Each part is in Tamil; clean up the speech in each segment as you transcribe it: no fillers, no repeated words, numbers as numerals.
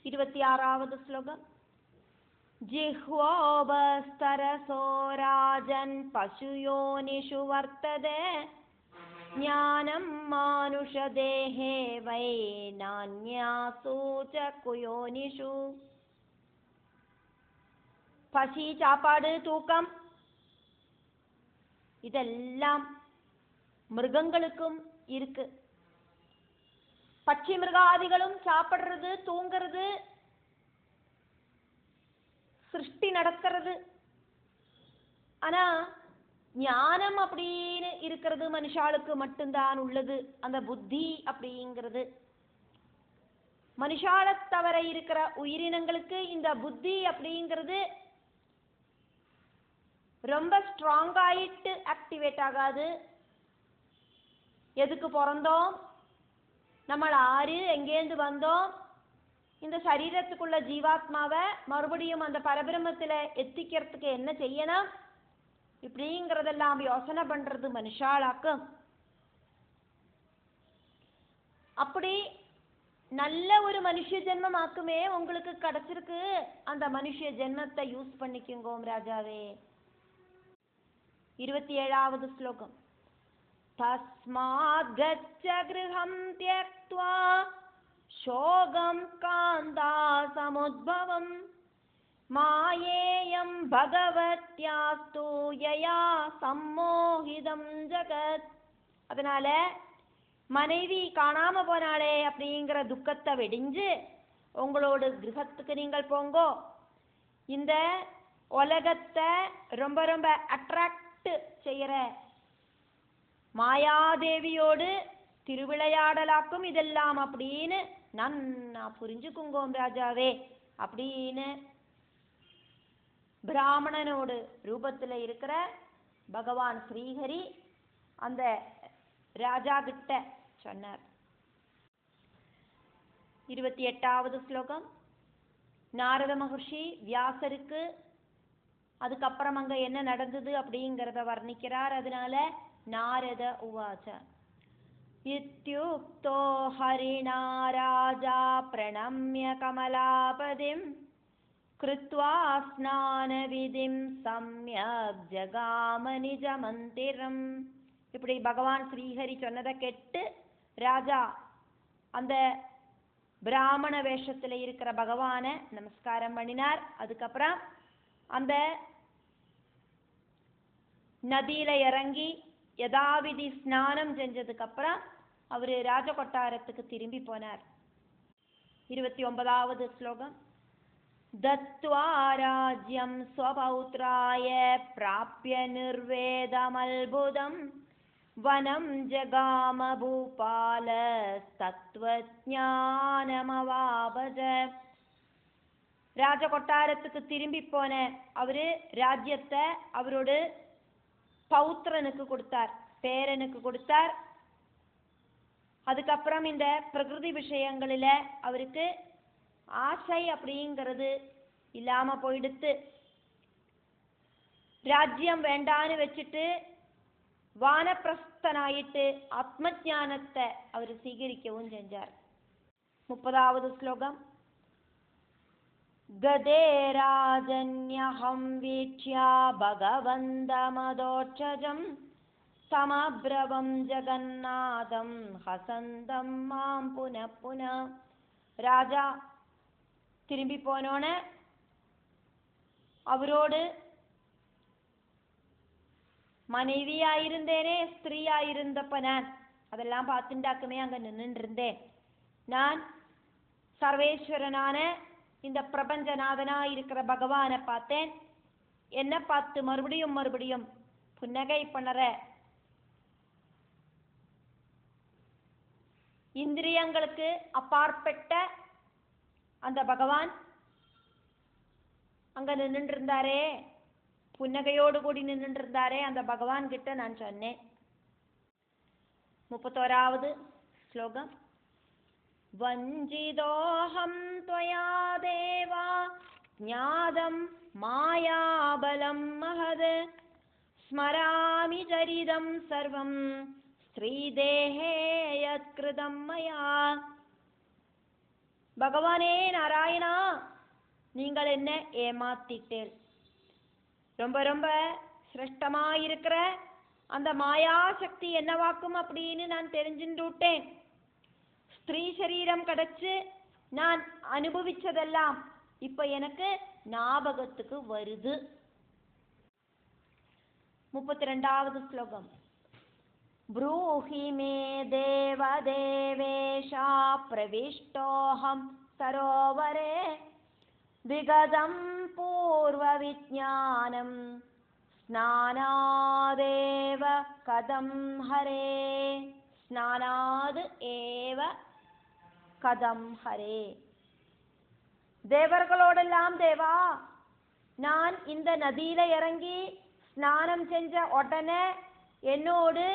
26வது ஸ்லோகம். ஜிஹ்வோபஸ்தரசோ ராஜன் பசுயோனிஷு வர்த்ததே ஞானம் மானுஷதேஹே வை நான்யாசு ச குயோனிஷு. பசி, சாப்பாடு, தூக்கம் இதெல்லாம் மிருகங்களுக்கும் இருக்கு. பட்சி மிருகாதிகளும் சாப்பிடுறது, தூங்கிறது, சிருஷ்டி நடக்கிறது. ஆனா ஞானம் அப்படின்னு இருக்கிறது மனுஷாளுக்கு மட்டும்தான் உள்ளது. அந்த புத்தி அப்படிங்கிறது மனுஷாளை தவிர இருக்கிற உயிரினங்களுக்கு இந்த புத்தி அப்படிங்கிறது ரொம்ப ஸ்ட்ராங் ஆயிட்டு ஆக்டிவேட் ஆகாது. எதுக்கு பிறந்தோம், நம்ம ஆறு, எங்கேருந்து வந்தோம், இந்த சரீரத்துக்குள்ள ஜீவாத்மாவை மறுபடியும் அந்த பரபிரமத்துல எத்திக்கிறதுக்கு என்ன செய்யணும் இப்படிங்கிறதெல்லாம் யோசனை பண்றது மனுஷாளாக்கும். அப்படி நல்ல ஒரு மனுஷ ஜென்மமாக்குமே உங்களுக்கு கிடைச்சிருக்கு. அந்த மனுஷ ஜென்மத்தை யூஸ் பண்ணிக்குங்கோம் ராஜாவே. 27வது ஸ்லோகம். தஸ்மாத் கச்ச கிருஹம் த்யக்த்வா சோகம் காந்தா சமுத்பவம் மாயேயம் பகவத்யாஸ்து யயா சம்மோஹிதம் ஜகத். அதனால மனைவி காணாம போனாளே அப்படிங்கிற துக்கத்தை வெடிஞ்சு உங்களோட கிரகத்துக்கு நீங்கள் போங்கோ. இந்த உலகத்தை ரொம்ப ரொம்ப அட்ராக்ட் செய்யற மாயாதேவியோடு திருவிளையாடலாக்கும் இதெல்லாம் அப்படின்னு நான் புரிஞ்சுக்குங்கோம் ராஜாவே அப்படின்னு பிராமணனோடு ரூபத்துல இருக்கிற பகவான் ஸ்ரீஹரி அந்த ராஜா கிட்ட சொன்னார். 28வது ஸ்லோகம். நாரத மகர்ஷி வியாசருக்கு அதுக்கப்புறம் அங்க என்ன நடந்தது அப்படிங்கிறத வர்ணிக்கிறார். அதனால நாரத உவாச்ச இத்யுக்தோ ஹரிணா ராஜா பிரணம்ய கமலாபதிம் கிருத்வா ஸ்நான விதிம் சம்யக் ஜகாம நிஜ மந்திரம். இப்படி பகவான் ஸ்ரீஹரி சொன்னதை கேட்டு ராஜா அந்த பிராமண வேஷத்துல இருக்கிற பகவான நமஸ்காரம் பண்ணினார். அதுக்கப்புறம் அந்த நதியில இறங்கி யதாவிதி ஸ்நானம் செஞ்சதுக்கு அப்புறம் அவரு ராஜகொட்டாரத்துக்கு திரும்பி போனார். 29வது ஸ்லோகம். தத்வா ராஜ்யம் ஸ்வபௌத்ராய பிராப்ய நிர்வேதமல்புதம் வனம் ஜகாம பூபால தத்வஞானமவாபஜ. ராஜகொட்டாரத்துக்கு திரும்பி போன அவரு ராஜ்யத்தை அவரோட பௌத்திரனுக்கு கொடுத்தார், பேரனுக்கு கொடுத்தார். அதுக்கப்புறம் இந்த பிரகிருதி விஷயங்களில அவருக்கு ஆசை அப்படிங்கிறது இல்லாம போயிடுத்து. ராஜ்யம் வேண்டான்னு வச்சுட்டு வானப்பிரஸ்தனாயிட்டு ஆத்ம ஞானத்தை அவர் சீகரிக்கவும் செஞ்சார். 30வது ஸ்லோகம். கதே ராஜன்யஹம் வீட்யா பகவந்தமதோட்சஜம் சமப்ரவம் ஜகநாதம் ஹசந்தம் மாம் புன புன. ராஜா திரும்பி போனோன அவரோடு மனைவியாயிருந்தேனே, ஸ்திரீயாயிருந்தப்ப நான் அதெல்லாம் பார்த்துண்டாக்குமே அங்க நின்று இருந்தேன். நான் சர்வேஸ்வரனான இந்த பிரபஞ்சநாதனா இருக்கிற பகவானை பார்த்தேன். என்ன பார்த்து மறுபடியும் மறுபடியும் புன்னகை பண்ணற இந்திரியங்களுக்கு அப்பாற்பட்ட அந்த பகவான் அங்க நின்று இருந்தாரே, புன்னகையோடு கூடி நின்று இருந்தாரே, அந்த பகவான் கிட்ட நான் சொன்னேன். 31வது ஸ்லோகம். வஞ்சிதோஹம் த்வயா தேவா ஞாதம் மாயாபலம் மஹத் ஸ்மராமி சரிதம் சர்வம் ஸ்ரீதேஹே யத்கிருதம் மயா. பகவானே நாராயணா, நீங்கள் என்ன ஏமாத்திட்டேன். ரொம்ப ரொம்ப சிரேஷ்டமாயிருக்கிற அந்த மாயா சக்தி என்னவாக்கும் அப்படின்னு நான் தெரிஞ்சுட்டு விட்டேன். ஸ்திரீ சரீரம் கிடைச்சு நான் அனுபவிச்சதெல்லாம் இப்ப எனக்கு ஞாபகத்துக்கு வருது. 32வது ஸ்லோகம். ப்ரூஹி மே தேவ தேவேஷா பிரவிஷ்டோஹம் சரோவரே விகதம் பூர்வ விஜ்ஞானம் ஸ்நானாதேவ கதம் ஹரே. ஸ்நானாத் ஏவ கதம் ஹரே. தேவர்களோடெல்லாம் தேவா, நான் இந்த நதியில இறங்கி ஸ்நானம் செஞ்ச உடனே என்னோடு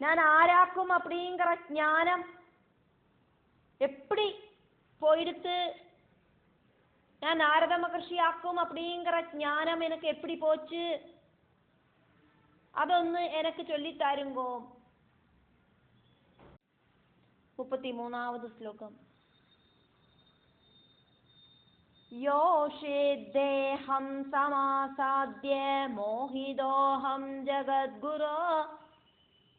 நான் ஆராக்கும் அப்படிங்கிற ஞானம் எப்படி போயிடுத்து, நான் நாரத மகர்ஷி ஆக்கும் அப்படிங்கிற ஞானம் எனக்கு எப்படி போச்சு, അതൊന്ന് എനിക്ക് ചൊല്ലിത്തരുങ്കോ. 33வது ശ്ലോകം. യോഷിദ്ദേഹം സമാസാദ്യ മോഹിതോഹം ജഗദ്ഗുരോ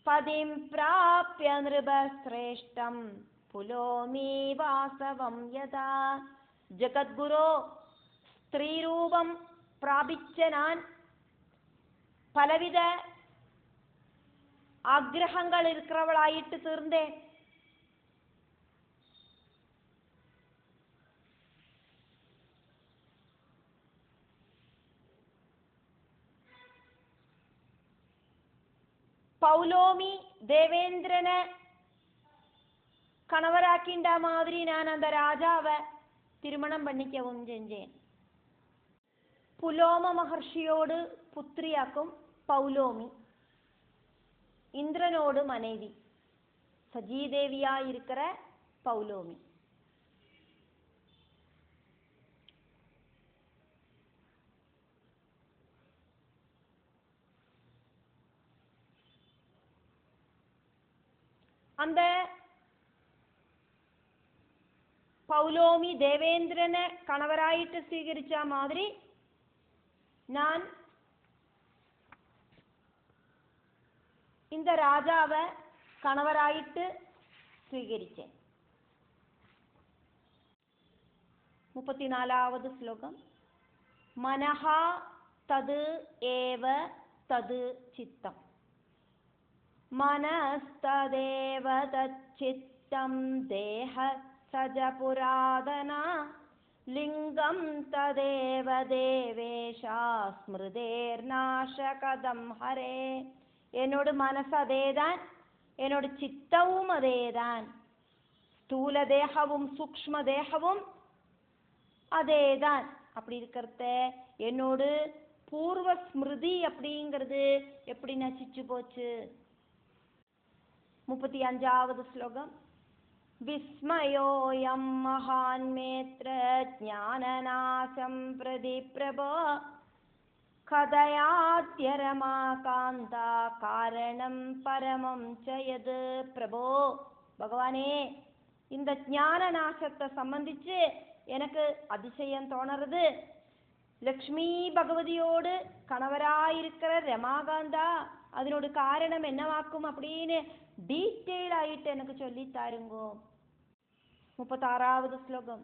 പദിം പ്രാപ്യ നൃപശ്രേഷ്ഠം പുലോമി വാസവം യഥാ. ജഗദ്ഗുരോ, സ്ത്രീരൂപം പ്രാപിച്ച ഞാൻ பலவித ஆக்ரகங்கள் இருக்கிறவளாயிட்டு தீர்ந்தேன். பௌலோமி தேவேந்திரனை கணவராக்கின்ற மாதிரி நான் அந்த ராஜாவை திருமணம் பண்ணிக்கவும் செஞ்சேன். புலோம மகர்ஷியோடு புத்திரியாக்கும் பௌலோமி, இந்திரனோடு மனைவி சஜீதேவியா இருக்கிற பௌலோமி. அந்த பௌலோமி தேவேந்திரனை கணவராயிட்டு ஸ்வீகரிச்ச மாதிரி நான் இந்த ராஜாவை கணவராயிட்டு ஸ்வீகரிச்சேன். 34வது ஸ்லோகம். மனஹா தது ஏவ தது சித்தம். மனஸ்ததேவ தச்சித்தம் தேஹ சஜ புராதனா லிங்கம் ததேவ தேவேஷா ஸ்மிருதேர் நாசகதம் ஹரே. என்னோட மனசு அதேதான், என்னோட சித்தமும் அதேதான், ஸ்தூல தேகவும் சூக்ஷ்ம தேகவும் அதேதான். அப்படி இருக்கிறத என்னோட பூர்வ ஸ்மிருதி அப்படிங்கிறது எப்படி நசிச்சு போச்சு. 35வது ஸ்லோகம். விஸ்மயோயம் மகான்மேத்ர ஞானநாசம் பிரதி பிரபோ கதயாத்யரமாகாந்தா காரணம் பரமம் சயது. பிரபோ, பகவானே, இந்த ஞான நாசத்தை சம்பந்திச்சு எனக்கு அதிசயம் தோணுறது. லக்ஷ்மி பகவதியோடு கணவராயிருக்கிற ரமாகாந்தா அதனோட காரணம் என்னவாக்கும் அப்படின்னு டீட்டெயில் ஆயிட்டு எனக்கு சொல்லி தாருங்கோ. 36வது ஸ்லோகம்.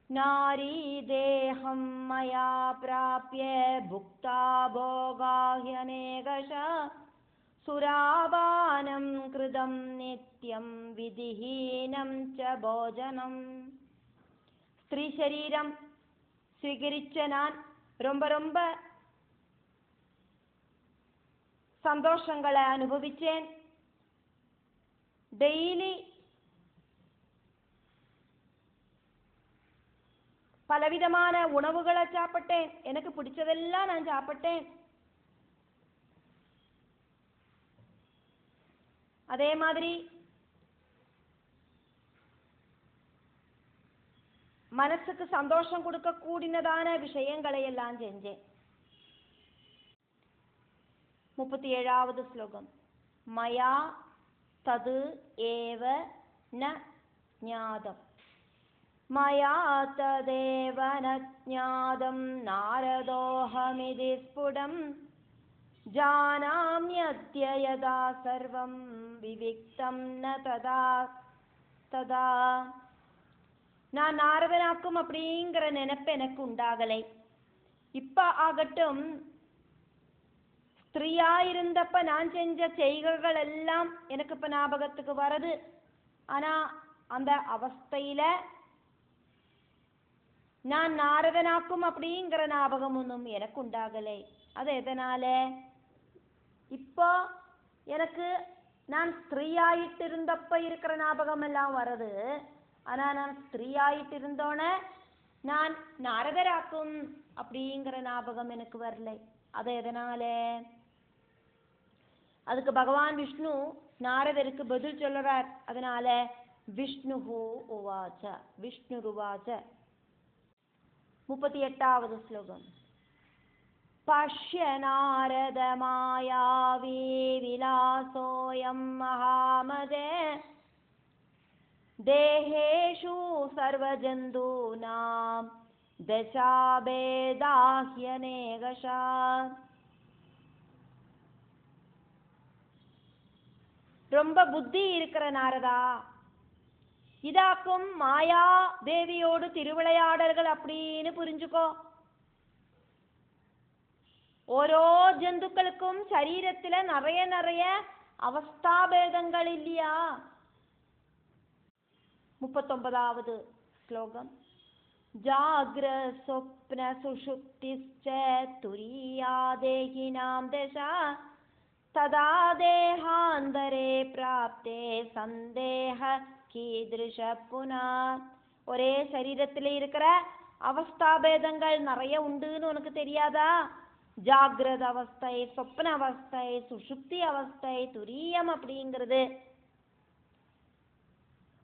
நாரி தேஹம் மயா பிராப்ய புக்தா போகாஹ்யநேகஷா சுராபானம் கிருதம் நித்யம் விதிஹீனம் ச போஜனம். ஸ்திரீ சரீரம் ஸ்வீகரிச்ச நான் ரொம்ப ரொம்ப சந்தோஷங்களை அனுபவிச்சேன். டெய்லி பலவிதமான உணவுகளை சாப்பிட்டேன், எனக்கு பிடிச்சதெல்லாம் நான் சாப்பிட்டேன். அதே மாதிரி மனசுக்கு சந்தோஷம் கொடுக்க கூடினதான விஷயங்களை எல்லாம் செஞ்சேன். 37வது ஸ்லோகம். மயா தது ஏவ ந ஞாதம் மயா ததேவ ந ஞாதம் நாரதோஹமிதி ஸ்புடம் ஜானாம்யத்ய யதா சர்வம் விவிக்தம் ந ததா ததா. நான் நாரதனாக்கும் அப்படிங்கிற நினைப்பு எனக்கு உண்டாகலை. இப்ப ஆகட்டும், ஸ்திரீயா இருந்தப்ப நான் செஞ்ச செய்கைகள் எல்லாம் எனக்கு இப்ப ஞாபகத்துக்கு வருது. ஆனா அந்த அவஸ்தையில நான் நாரதனாக்கும் அப்படிங்கிற ஞாபகம் ஒன்றும் எனக்கு உண்டாகலை. அது எதனால? இப்போ எனக்கு நான் ஸ்திரீயாயிட்டு இருந்தப்ப இருக்கிற ஞாபகம் எல்லாம் வருது. ஆனா நான் ஸ்திரீயாயிட்டு இருந்தோன்னே நான் நாரதராக்கும் அப்படிங்கிற ஞாபகம் எனக்கு வரலை. அது எதனால? அதுக்கு பகவான் விஷ்ணு நாரதருக்கு பதில் சொல்றார். அதனால விஷ்ணு உவாச்ச விஷ்ணுருவாச்ச 38வது ஸ்லோகம். பஷ்ய நாரத மாயாவி விலாசோயம் மகாமதே தேஹேஷு சர்வஜந்தூனாம் தசாபேதாஹ்யநேகஷா. ரொம்ப புத்தி இருக்கிற நாரதா, இதாக்கும் மாயா தேவியோடு திருவிளையாடல்கள் அப்படின்னு புரிஞ்சுக்கோ. ஓரோ ஜந்துக்களுக்கும் சரீரத்துல நிறைய நிறைய அவஸ்தாபேதங்கள் இல்லையா? 39வது ஸ்லோகம். ஜாக்ர சொப்ன சுஷுப்திஸ்ச துரியா தேகினாம் தசா ததா தேஹாந்தரே பிராப்தே சந்தேஹ கீதிருஷ புனா. ஒரே சரீரத்தில் இருக்கிற அவஸ்தாபேதங்கள் நிறைய உண்டுன்னு உனக்கு தெரியாதா? ஜாகிரத அவஸ்தை, சொப்ன அவஸ்தை, சுஷுப்தி அவஸ்தை, துரியம் அப்படிங்கிறது.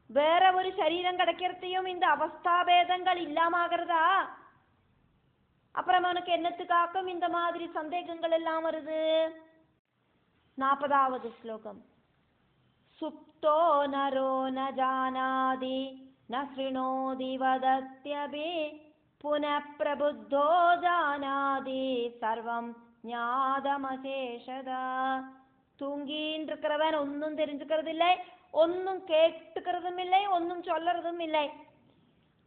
வேற ஒரு சரீரம் கிடைக்கிறதையும் இந்த அவஸ்தாபேதங்கள் இல்லாமகிறதா? அப்புறம் உனக்கு என்னத்துக்காக்கும் இந்த மாதிரி சந்தேகங்கள் எல்லாம் வருது? 40வது ஸ்லோகம். சுப்தோ நரோ ந ஜானாதி ந ஸ்ருணோதி வதத்யபி புனః பிரபுத்தோ ஜானாதி சர்வம் ஞாதமசேஷதா. தூங்கின்னு இருக்கிறவன் ஒன்னும் தெரிஞ்சுக்கிறது இல்லை, ஒன்னும் கேட்டுக்கிறதும் இல்லை, ஒன்னும் சொல்லறதும் இல்லை.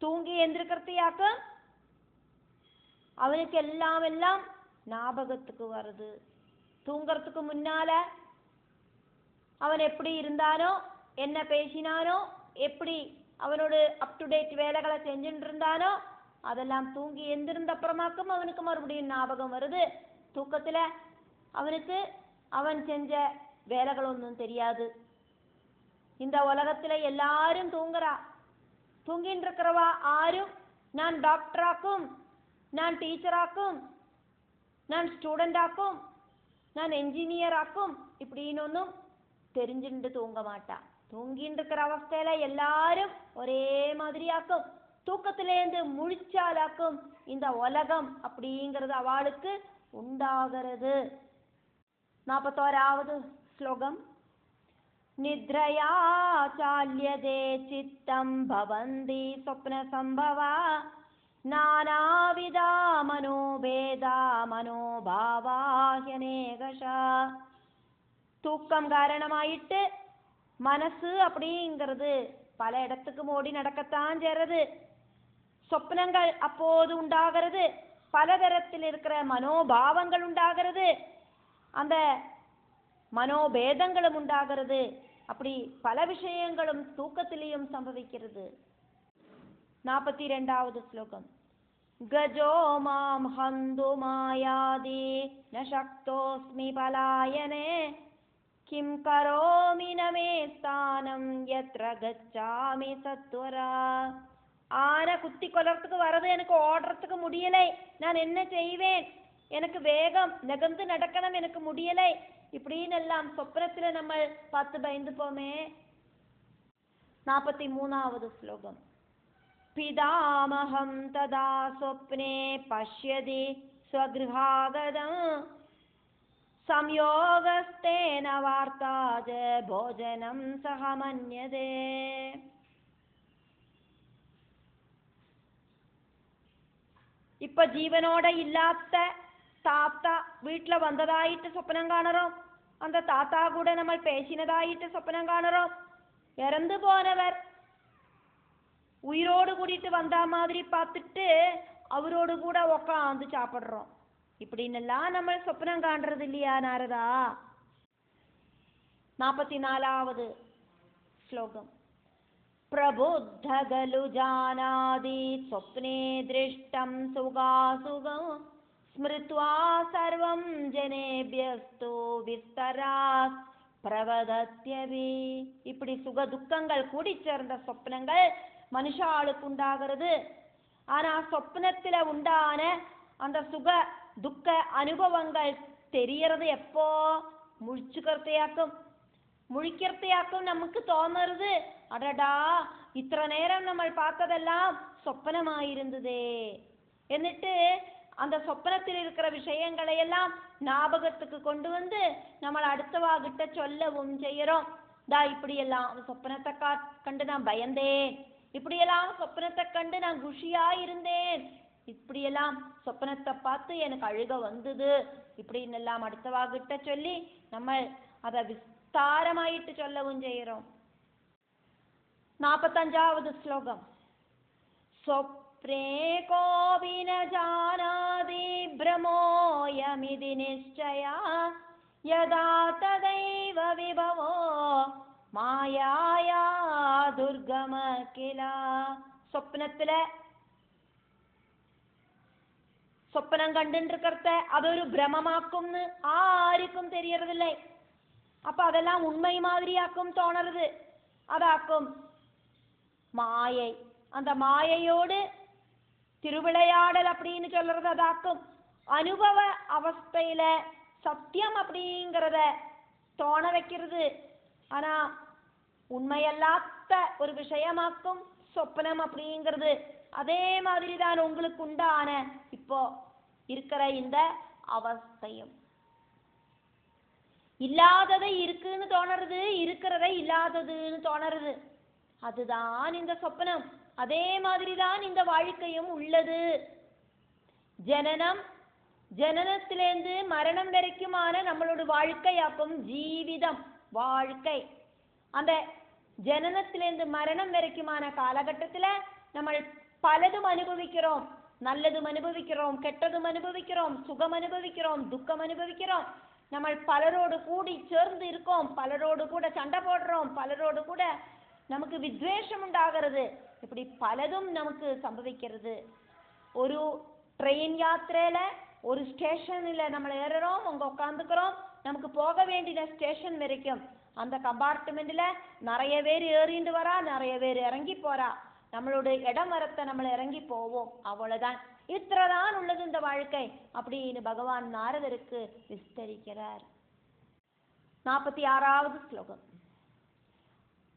தூங்கி எந்திருக்கிறதையாக்க அவனுக்கு எல்லாம் எல்லாம் ஞாபகத்துக்கு வருது. தூங்கறதுக்கு முன்னால அவன் எப்படி இருந்தானோ, என்ன பேசினானோ, எப்படி அவனோட அப் டு டேட் வேலைகளை செஞ்சுட்டு இருந்தானோ அதெல்லாம் தூங்கி எந்திருந்த அப்புறமாக்கும் அவனுக்கு மறுபடியும் ஞாபகம் வருது. தூக்கத்துல அவனுக்கு அவன் செஞ்ச வேலைகள் ஒன்றும் தெரியாது. இந்த உலகத்துல எல்லாரும் தூங்குறா. தூங்கின்னு இருக்கிறவா ஆரும் நான் டாக்டராக்கும், நான் டீச்சராக்கும், நான் ஸ்டூடெண்ட் ஆக்கும், நான் என்ஜினியர் ஆக்கும் இப்படின்னு ஒன்றும் தெரிஞ்சுட்டு தூங்க மாட்டா. தூங்கின்னு இருக்கிற அவஸ்தையில எல்லாரும் ஒரே மாதிரியாக்கும். தூக்கத்திலேருந்து முழிச்சாலாக்கும் இந்த உலகம் அப்படிங்கிறது அவளுக்கு உண்டாகிறது. 41வது ஸ்லோகம். நித்ரயா சால்யதே சித்தம் பவந்தி சொப்ன சம்பவா நானாவிதா மனோபேதா மனோபாவாஹ்யநேகஷா. தூக்கம் காரணமாயிட்டு மனசு அப்படிங்கிறது பல இடத்துக்கு ஓடி நடக்கத்தான் செய்றது. சொப்னங்கள் அப்போது உண்டாகிறது. பலதரத்தில் இருக்கிற மனோபாவங்கள் உண்டாகிறது. அந்த மனோபேதங்களும் உண்டாகிறது. அப்படி பல விஷயங்களும் தூக்கத்திலேயும் சம்பவிக்கிறது. 42வது ஸ்லோகம். கஜோ மாம் ஹந்து மாயாதி ந சக்தோஸ்மி பலாயனே கிம் கரோமி நமே ஸ்தானம் யத்ர கச்சாமி சத்வரா. ஆனை குத்தி கொல்லறதுக்கு வரது, எனக்கு ஓடுறதுக்கு முடியலை, நான் என்ன செய்வேன், எனக்கு வேகம் நகர்ந்து நடக்கணும், எனக்கு முடியலை இப்படின்னு எல்லாம் சொப்னத்துல நம்ம பார்த்து பயந்து போமே. 43வது ஸ்லோகம். பிதாமஹம் ததா சொப்னே பஷ்யதி ஸ்வக்ருஹாகதம் സംയോഗസ്തേന വാർത്താജ ഭോജനം സഹമന്യതേ. ഇപ്പൊ ജീവനോടെ ഇല്ലാത്ത താത്ത വീട്ടിൽ വന്നതായിട്ട് സ്വപ്നം കാണറോ, அந்த தாத்தா கூட நம்ம பேசினதாயிட்டு சொப்பனம் காணறோம். இறந்து போனவர் உயிரோடு கூட்டிட்டு வந்த மாதிரி பார்த்துட்டு அவரோடு கூட உட்காந்து சாப்பிடுறோம். இப்படின்னெல்லாம் நம்ம சொப்பனம் காண்றது இல்லையா நாரதா? 44வது ஸ்லோகம். பிரபுத்தகலு ஜானாதி சொப்னே திருஷ்டம் சுகாசுகம் ஸ்மிருத்வா சர்வம் ஜனேபியஸ்து விஸ்தராத் பிரவதத்யவி. இப்படி சுக துக்கங்கள் கூடி சேர்ந்த சொப்னங்கள் மனுஷாளுக்கு உண்டாகிறது. ஆனா சொப்னத்துல உண்டான அந்த சுக துக்க அனுபவங்கள் தெரியறது எப்போ? முழிக்கிறதையாக்கும் நமக்கு தோணுறது, அடடா இത്ര நேரம் நம்ம பார்த்ததெல்லாம் சொப்பனமாயிருந்ததே. എന്നിട്ട് அந்த சொப்பனத்தில் இருக்கிற விஷயங்களை எல்லாம் ஞாபகத்துக்கு கொண்டு வந்து நம்ம அடுத்தவாகிட்ட சொல்லவும் செய்யறோம். இப்படியெல்லாம் சொப்பனத்தை கண்டு நான் பயந்தேன், இப்படியெல்லாம் சொப்பனத்தை கண்டு நான் குஷியா இருந்தேன், இப்படியெல்லாம் சொப்பனத்தை பார்த்து எனக்கு அழுக வந்தது, இப்படின்னு எல்லாம் அடுத்தவாகிட்ட சொல்லி நம்ம அதை விஸ்தாரமாயிட்டு சொல்லவும் செய்யறோம். 45வது ஸ்லோகம். स्वप्ने कोऽपि न जानाति भ्रमोऽयमिति निश्चया यदा तदैव विभवो मायाया दुर्गम किल. சொப்பனம் கண்டுருக்கிறத அതൊരു பிரமமாக்கும்னு ஆருக்கும் தெரியறதில்லை. அப்ப அதெல்லாம் உண்மை மாதிரியாக்கும் தோணுறது. அதாக்கும் மாயை. அந்த மாயையோடு திருவிளையாடல் அப்படின்னு சொல்றது அதாக்கும். அனுபவ அவஸ்தையில சத்தியம் அப்படிங்கிறத தோண வைக்கிறது. ஆனா உண்மையல்லாத ஒரு விஷயமாக்கும் சொப்பனம் அப்படிங்கிறது. அதே மாதிரி தான் உங்களுக்கு உண்டான இப்போ இருக்கிற இந்த அவஸ்தையும். இல்லாததை இருக்குன்னு தோணுறது, இருக்கிறதை இல்லாததுன்னு தோணுறது, அதுதான் இந்த சொப்பனம். அதே மாதிரிதான் இந்த வாழ்க்கையும் உள்ளது. ஜனனத்திலேருந்து மரணம் வரைக்குமான நம்மளோட வாழ்க்கையாக்கும் ஜீவிதம் வாழ்க்கை. அந்த ஜனனத்திலேருந்து மரணம் வரைக்குமான காலகட்டத்துல நம்ம பலதும் அனுபவிக்கிறோம். நல்லதும் அனுபவிக்கிறோம், கெட்டதும் அனுபவிக்கிறோம், சுகம் அனுபவிக்கிறோம், துக்கம் அனுபவிக்கிறோம். நம்ம பலரோடு கூடி சேர்ந்து இருக்கோம், பலரோடு கூட சண்டை போடுறோம், பலரோடு கூட நமக்கு வித்வேஷம் உண்டாகிறது. இப்படி பலதும் நமக்கு சம்பவிக்கிறது. ஒரு ட்ரெயின் யாத்திரையில ஒரு ஸ்டேஷன்ல நம்ம ஏறுறோம், அங்க உட்காந்துக்கிறோம். நமக்கு போக வேண்டிய ஸ்டேஷன் வரைக்கும் அந்த கம்பார்ட்மெண்ட்ல நிறைய பேர் ஏறிண்டு வரா, நிறைய பேர் இறங்கி போறா. நம்மளோட இடம் வரத்தை நம்ம இறங்கி போவோம், அவ்வளவுதான். இത്രதான் உள்ளது இந்த வாழ்க்கை அப்படின்னு பகவான் நாரதருக்கு விஸ்தரிக்கிறார். 46வது ஸ்லோகம்.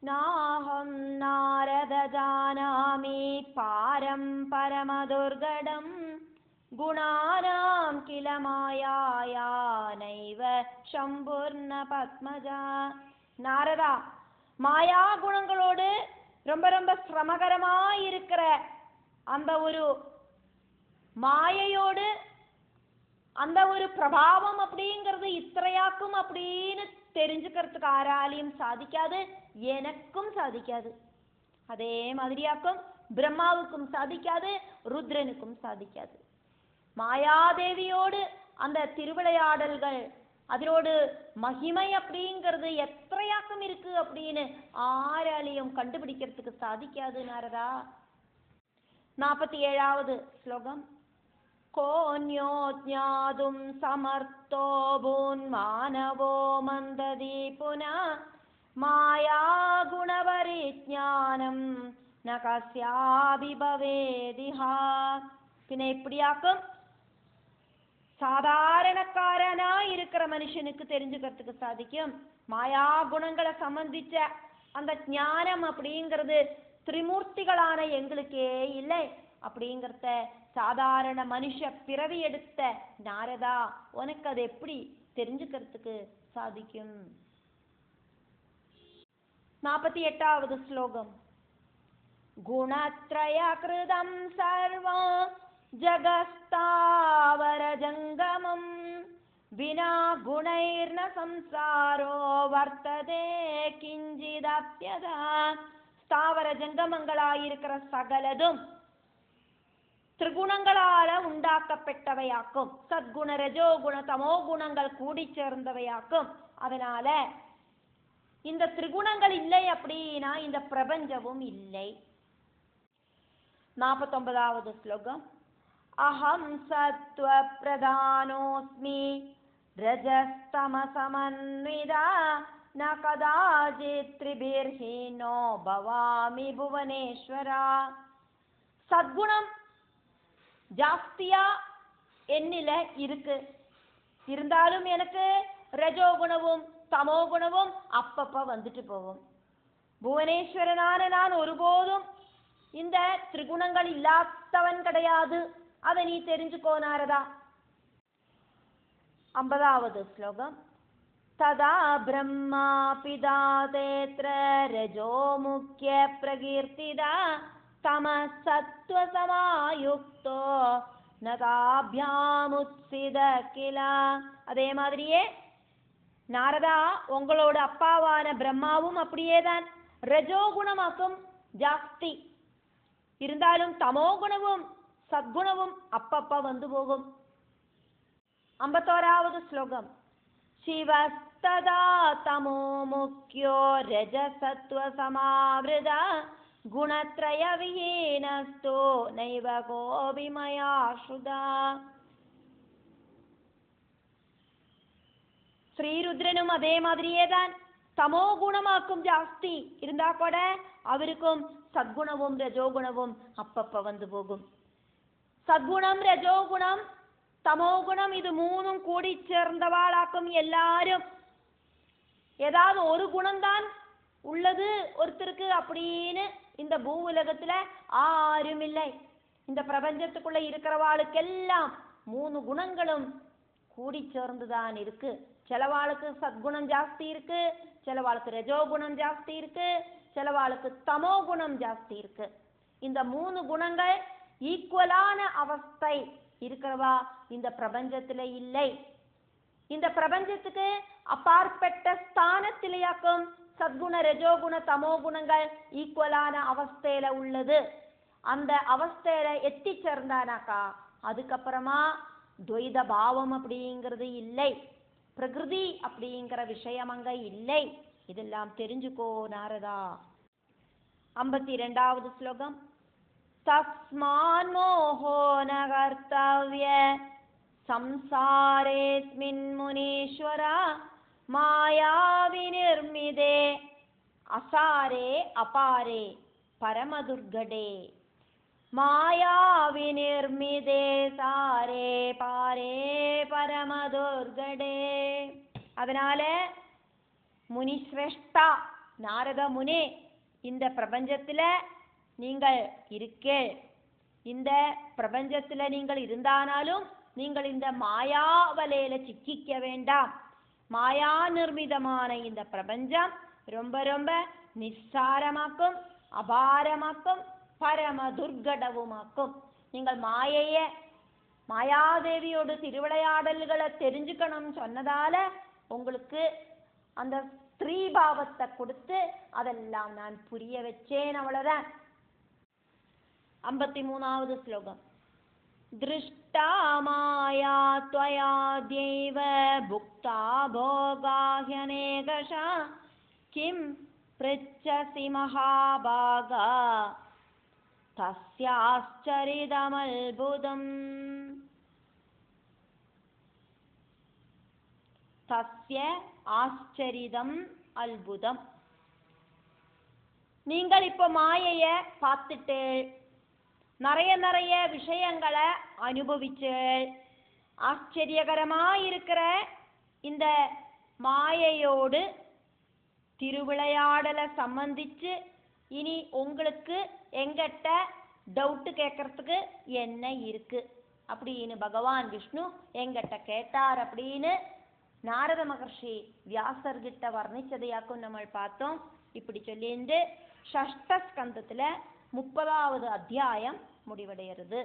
நாஹம் நாரத ஜானாமி பாரம் பரமதுர்கடம் குணானாம் கில மாயாயா நைவ சம்பூர்ண பத்மஜா. நாரதா, மாயா குணங்களோடு ரொம்ப ரொம்ப சிரமகரமா இருக்கிற அந்த ஒரு மாயையோடு அந்த ஒரு பிரபாவம் அப்படிங்கிறது இத்திரையாக்கும் அப்படின்னு தெரிஞ்சுக்கிறதுக்கு ஆராலையும் சாதிக்காது, எனக்கும் சாதிக்காது. அதே மாதிரியாக்கும் பிரம்மாவுக்கும் சாதிக்காது, ருத்ரனுக்கும் சாதிக்காது. மாயாதேவியோடு அந்த திருவிளையாடல்கள், அதோடு மகிமை அப்படிங்கிறது எத்திரையாக்கம் இருக்கு அப்படின்னு ஆராலையும் கண்டுபிடிக்கிறதுக்கு சாதிக்காது நாரதா. 47வது ஸ்லோகம். கோன்யோ ஞாதும் சமர்த்தோ பூன் மானவோ மந்ததி புனா மாயா குணபரிஜ்ஞானம் ந கஸ்யாபி பவேதிஹா. பின்ன எப்படியாக்கும் சாதாரணக்காரனா இருக்கிற மனுஷனுக்கு தெரிஞ்சுக்கிறதுக்கு சாதிக்கும். மாயா குணங்களை சம்பந்திச்ச அந்த ஞானம் அப்படிங்கிறது திரிமூர்த்திகளான எங்களுக்கே இல்லை அப்படிங்கிறத சாதாரண மனுஷ பிறவி எடுத்த நாரதா உனக்கு அது எப்படி தெரிஞ்சுக்கிறதுக்கு சாதிக்கும். 48வது ஸ்லோகம். குணத்ரய கிருதம் சர்வம் ஜகஸ்தாவர ஜங்கமம் வினா குணைர்ன சம்சாரோ வர்த்ததே கிஞ்சிதப்யதா. ஸ்தாவர ஜங்கமங்களாயிருக்கிற சகலதும் திரிகுணங்களால உண்டாக்கப்பட்டவையாக்கும். சத்குண ரஜோகுண தமோ குணங்கள் கூடி சேர்ந்தவையாக்கும். அதனால இந்த திரிகுணங்கள் இல்லை அப்படின்னா இந்த பிரபஞ்சமும் இல்லை. 49வது ஸ்லோகம். அஹம் சத்வ பிரதானோஸ்மி ரஜஸ்தமசமன்விதா ந கதாஜித் த்ரிபிர்ஹீனோ பவாமி புவனேஸ்வரா. சத்குணம் ஜாஸ்தியா என்னில இருக்கு, இருந்தாலும் எனக்கு ரஜோகுணமும் தமோ குணமும் அப்பப்ப வந்துட்டு போகும். புவனேஸ்வரனான நான் ஒருபோதும் இந்த திரிகுணங்கள் இல்லாதவன் கிடையாது. அதை நீ தெரிஞ்சுக்கோ நாரதா. 50வது ஸ்லோகம். ததா பிரம்மா பிதா தேத்ர ரஜோ முக்கிய பிரகீர்த்திதா தமஸ் சத்வ சமாயுக்தோ நதாபியாமுத்சித கிலா. அதே மாதிரியே நாரதா, உங்களோட அப்பாவான பிரம்மாவும் அப்படியேதான் ரஜோகுணமாக்கும் ஜாஸ்தி, இருந்தாலும் தமோ குணமும் சத்குணமும் அப்பப்ப வந்து போகும். 51வது ஸ்லோகம். சிவஸ்ததா தமோ முக்கியோ ரஜசத்வ சமாவிருதா குணத்ரய விஹீனஸ்தோ நைவ கோபிமயா சுதா. ஸ்ரீருத்ரனும் அதே மாதிரியே தான் தமோ குணமாக்கும் ஜாஸ்தி, இருந்தா கூட அவருக்கும் சத்குணமும் ரஜோகுணமும் அப்பப்ப வந்து போகும். சத்குணம் ரஜோகுணம் தமோ குணம் இது மூணும் கூடி சேர்ந்தவாளாக்கும். எல்லாரும் ஏதாவது ஒரு குணம்தான் உள்ளது ஒருத்தருக்கு அப்படின்னு இந்த பூ உலகத்துல ஆரும் இல்லை. இந்த பிரபஞ்சத்துக்குள்ள இருக்கிறவாளுக்கெல்லாம் 3 குணங்களும் கூடி சேர்ந்துதான் இருக்கு. சிலவாளுக்கு சத்குணம் ஜாஸ்தி இருக்கு, சிலவாளுக்கு ரஜோகுணம் ஜாஸ்தி இருக்கு, சிலவாளுக்கு தமோ குணம் ஜாஸ்தி இருக்கு. இந்த 3 குணங்கள் ஈக்குவலான அவஸ்தை இருக்கிறவா இந்த பிரபஞ்சத்துல இல்லை. இந்த பிரபஞ்சத்துக்கு அப்பாற்பட்ட ஸ்தானத்திலேயாக்கும் சத்குண ரஜோகுண தமோ குணங்கள் ஈக்குவலான அவஸ்தையில உள்ளது. அந்த அவஸ்தையில எத்தி சேர்ந்தானாக்கா அதுக்கப்புறமா துவைத பாவம் அப்படிங்கிறது இல்லை, பிரகிருதி அப்படிங்கிற விஷயம் அங்க இல்லை. இதெல்லாம் தெரிஞ்சுக்கோ நாரதா. 52வது ஸ்லோகம். தஸ்மான் மோஹோ ந கர்த்தவ்ய சம்சாரேஸ்மின் முனீஸ்வரா மாயா விநிர்மிதே அசாரே அபாரே பரமதுர்கடே. மாயா விநிர்மிதே சாரே பாரே பரமதுர்கடே. அதனால முனிஸ்ரேஷ்டா நாரத முனே, இந்த பிரபஞ்சத்துல நீங்கள் இருக்கே, இந்த பிரபஞ்சத்துல நீங்கள் இருந்தானாலும் நீங்கள் இந்த மாயா வலையில சிக்கிக்க வேண்டாம். மாயா நிர்மிதமான இந்த பிரபஞ்சம் ரொம்ப ரொம்ப நிஸ்சாரமாக்கும், அபாரமாக்கும், பரம துர்கடவுமாக்கும். நீங்கள் மாயாதேவியோட திருவிளையாடல்களை தெரிஞ்சுக்கணும் சொன்னதால உங்களுக்கு அந்த ஸ்திரீ பாவத்தை கொடுத்து அதெல்லாம் நான் புரிய வச்சேன், அவ்வளவுதான். 53வது ஸ்லோகம். திருஷ்டா மாயா த்வயா தேவ புக்தா போகாஹ்யநேகஷா கிம் ப்ருச்சசி மகாபாகா தஸ்யாச்சரிதமல்புதம். தஸ்ய ஆச்சரிதம் அல்புதம். நீங்கள் இப்போ மாயைய பார்த்துட்டு நிறைய நிறைய விஷயங்களை அனுபவிச்சு ஆச்சரியகரமாயிருக்கிற இந்த மாயையோடு திருவிளையாடலை சம்பந்திச்சு இனி உங்களுக்கு எங்கிட்ட டவுட்டு கேட்கறதுக்கு என்ன இருக்கு அப்படின்னு பகவான் விஷ்ணு எங்கிட்ட கேட்டார் அப்படின்னு நாரத மகர்ஷி வியாசர்கிட்ட வர்ணிச்சதையாக்கும் நம்ம பார்த்தோம். இப்படி சொல்லிட்டு ஷஷ்ட ஸ்கந்தத்துல 30வது அத்தியாயம் முடிவடைகிறது.